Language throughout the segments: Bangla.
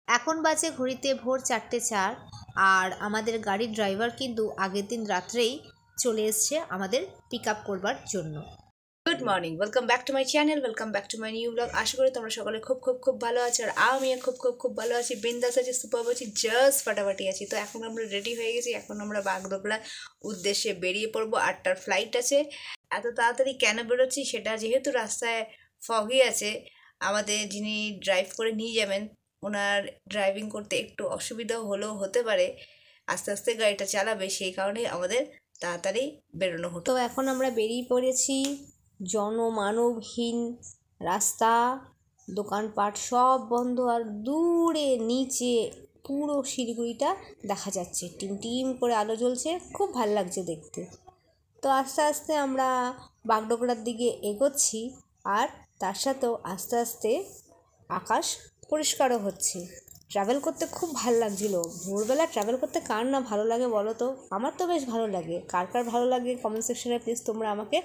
এখন বাজে ঘড়িতে ভোর 4:04 আর আমাদের গাড়ির ড্রাইভার কিন্তু আগের দিন রাত্রেই চলে এসছে আমাদের পিক আপ করবার জন্য। Good morning, welcome back to my channel, welcome back to my new blog. আশা করি তোমরা সকলে খুব ভালো আছো আর আমিও খুব ভালো আছি, বিন্দাস আছি, সুপার আছি, জাস্ট ফাটাফাটি আছি। তো এখন আমরা রেডি হয়ে গেছি, এখন আমরা বাগডোগরার উদ্দেশ্যে বেরিয়ে পড়বো। 8টার ফ্লাইট আছে। এত তাড়াতাড়ি কেন বেরোচ্ছি সেটা, যেহেতু রাস্তায় ফগি আছে, আমাদের যিনি ড্রাইভ করে নিয়ে যাবেন ওনার ড্রাইভিং করতে একটু অসুবিধা হলেও হতে পারে, আস্তে আস্তে গাড়িটা চালাবে, সেই কারণে আমাদের তাড়াতাড়ি বেরোনো হতো। তো এখন আমরা বেরিয়ে পড়েছি। জনমানবহীন রাস্তা, দোকানপাট সব বন্ধ, আর দূরে নিচে পুরো শিলিগুড়িটা দেখা যাচ্ছে, টিম করে আলো জ্বলছে, খুব ভাল লাগছে দেখতে। তো আস্তে আস্তে আমরা বাগডোগরার দিকে এগোচ্ছি, আর তার সাথেও আস্তে আস্তে আকাশ পরিষ্কারও হচ্ছে। ট্রাভেল করতে খুব ভালো লাগছিলো। ভোরবেলা ট্রাভেল করতে কার না ভালো লাগে বলো তো? আমার তো বেশ ভালো লাগে। কার কার ভালো লাগে কমেন্ট সেকশনে প্লিজ তোমরা আমাকে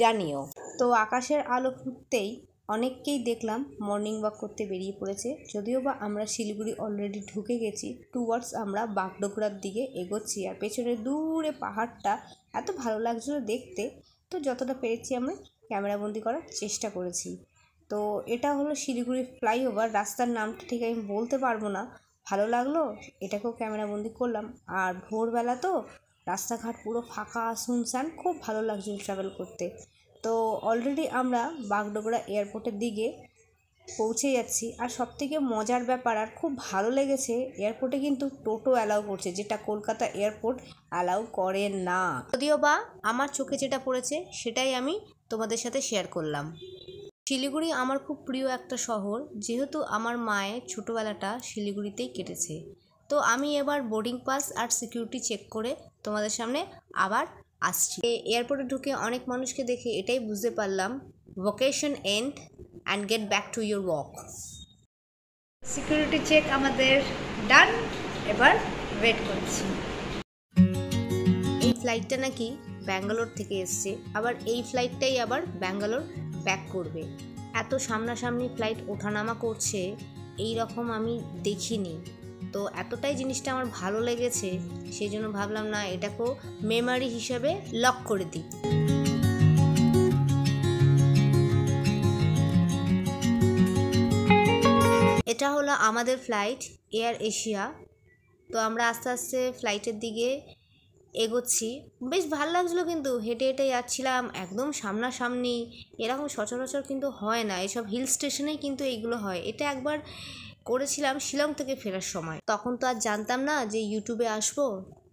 জানিও। তো আকাশের আলো ফুটতেই অনেককেই দেখলাম মর্নিং ওয়াক করতে বেরিয়ে পড়েছে। যদিও বা আমরা শিলিগুড়ি অলরেডি ঢুকে গেছি, টুয়ার্ডস আমরা বাগডোগরার দিকে এগোচ্ছি। আর পেছনে দূরে পাহাড়টা এত ভালো লাগছিলো দেখতে, তো যতটা পেরেছি আমরা ক্যামেরাবন্দি করার চেষ্টা করেছি। তো এটা হলো শিলিগুড়ি ফ্লাইওভার। রাস্তার নামটা ঠিক আমি বলতে পারবো না, ভালো লাগলো এটাকেও ক্যামেরাবন্দি করলাম। আর ভোরবেলা তো রাস্তাঘাট পুরো ফাঁকা শুনশান, খুব ভালো লাগছিল ট্রাভেল করতে। তো অলরেডি আমরা বাগডোগরা এয়ারপোর্টের দিকে পৌঁছে যাচ্ছি। আর সবথেকে মজার ব্যাপার আর খুব ভালো লেগেছে, এয়ারপোর্টে কিন্তু টোটো অ্যালাউ করছে, যেটা কলকাতা এয়ারপোর্ট অ্যালাউ করে না। যদিও বা আমার চোখে যেটা পড়েছে সেটাই আমি তোমাদের সাথে শেয়ার করলাম। শিলিগুড়ি আমার খুব প্রিয় একটা শহর, যেহেতু আমার মায়ের ছোটোবেলাটা শিলিগুড়িতেই কেটেছে। তো আমি এবার বোর্ডিং পাস আর সিকিউরিটি চেক করে তোমাদের সামনে আবার আসছি। এয়ারপোর্টে ঢুকে অনেক মানুষকে দেখে এটাই বুঝতে পারলাম, vocation end and get back to your work. Security check আমাদের ডান, এবার ওয়েট করছি। এই ফ্লাইটটা নাকি ব্যাঙ্গালোর থেকে এসছে, আবার এই ফ্লাইটটাই আবার ব্যাঙ্গালোর ব্যাক করবে। এত সামনাসামনি ফ্লাইট ওঠানামা করছে এই রকম আমি দেখিনি। তো এতটাই জিনিসটা আমার ভালো লেগেছে, সেই জন্য ভাবলাম না এটাকেও মেমারি হিসাবে লক করে দিই। এটা হলো আমাদের ফ্লাইট এয়ার এশিয়া। তো আমরা আস্তে আস্তে ফ্লাইটের দিকে এগোচ্ছি। বেশ ভালো লাগছিলো, কিন্তু হেঁটে হেঁটে যাচ্ছিলাম একদম সামনাসামনি। এরকম সচরাচর কিন্তু হয় না, এসব হিল স্টেশনেই কিন্তু এইগুলো হয়। এটা একবার করেছিলাম শিলং থেকে ফেরার সময়, তখন তো আর জানতাম না যে ইউটিউবে আসবো,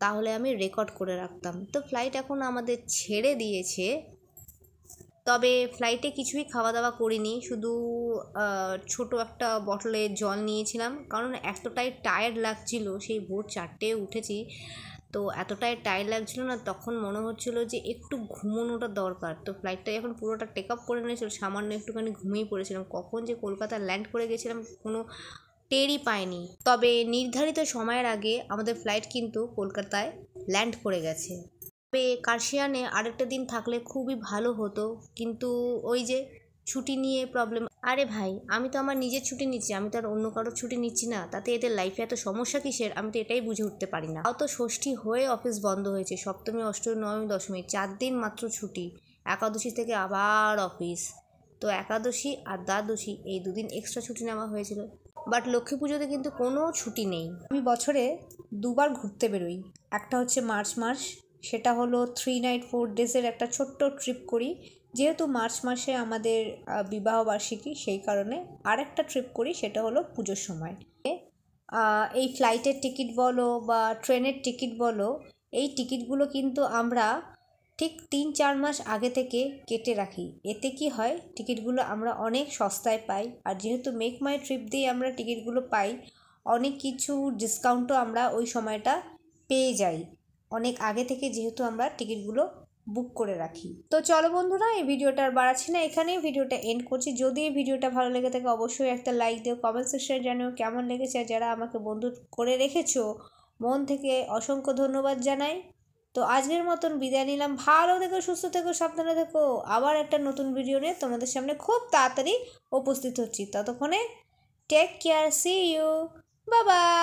তাহলে আমি রেকর্ড করে রাখতাম। তো ফ্লাইট এখন আমাদের ছেড়ে দিয়েছে, তবে ফ্লাইটে কিছুই খাওয়া দাওয়া করিনি, শুধু ছোট একটা বটলে জল নিয়েছিলাম, কারণ এতটাই টায়ার্ড লাগছিল। সেই ভোর 4টায় উঠেছি, তো এতটাই টায়ার্ড লাগছিল না, তখন মনে হচ্ছিল যে একটু ঘুমোনোটা দরকার। তো ফ্লাইটটা যখন পুরোটা টেক আপ করে নিয়েছিল, সামান্য একটুখানি ঘুমিয়ে পড়েছিলাম। কখন যে কলকাতা ল্যান্ড করে গেছিলাম কোনো টেরই পাইনি। তবে নির্ধারিত সময়ের আগে আমাদের ফ্লাইট কিন্তু কলকাতায় ল্যান্ড করে গেছে। তবে কার্শিয়ানে আরেকটা দিন থাকলে খুবই ভালো হতো, কিন্তু ওই যে ছুটি নিয়ে প্রবলেম। আরে ভাই, আমি তো আমার নিজের ছুটি নিচ্ছি, আমি তো আর অন্য কারোর ছুটি নিচ্ছি না, তাতে এদের লাইফে এত সমস্যা কিসের আমি তো এটাই বুঝে উঠতে পারি না। তাও তো ষষ্ঠী হয়ে অফিস বন্ধ হয়েছে, সপ্তমী অষ্টমী নবমী দশমী 4 দিন মাত্র ছুটি, একাদশী থেকে আবার অফিস। তো একাদশী আর দ্বাদশী এই 2 দিন এক্সট্রা ছুটি নেওয়া হয়েছিল, বাট লক্ষ্মী পুজোতে কিন্তু কোনো ছুটি নেই। আমি বছরে 2বার ঘুরতে বেরোই। একটা হচ্ছে মার্চ মাস, সেটা হলো 3 নাইট 4 ডেজের একটা ছোট্ট ট্রিপ করি, যেহেতু মার্চ মাসে আমাদের বিবাহবার্ষিকী, সেই কারণে আরেকটা ট্রিপ করি, সেটা হলো পুজোর সময়। এই ফ্লাইটের টিকিট বলো বা ট্রেনের টিকিট বলো, এই টিকিটগুলো কিন্তু আমরা ঠিক 3-4 মাস আগে থেকে কেটে রাখি। এতে কি হয়, টিকিটগুলো আমরা অনেক সস্তায় পাই। আর যেহেতু মেক মাই ট্রিপ দিয়ে আমরা টিকিটগুলো পাই, অনেক কিছু ডিসকাউন্টও আমরা ওই সময়টা পেয়ে যাই অনেক আগে থেকে, যেহেতু আমরা টিকিটগুলো বুক করে রাখি। তো চলো বন্ধুরা, এই ভিডিওটা আর বাড়াচ্ছি না, এখানেই ভিডিওটা এন্ড করছি। যদি এই ভিডিওটা ভালো লেগে থাকে অবশ্যই একটা লাইক দিও, কমেন্ট সেকশনে জানিও কেমন লেগেছে। আর যারা আমাকে বন্ধু করে রেখেছো, মন থেকে অসংখ্য ধন্যবাদ জানাই। তো আজকের মতন বিদায় নিলাম। ভালো থেকো, সুস্থ থেকো, সাবধানে থেকো। আবার একটা নতুন ভিডিও নিয়ে তোমাদের সামনে খুব তাড়াতাড়ি উপস্থিত হচ্ছি। ততক্ষণে take care, see you. Bye by.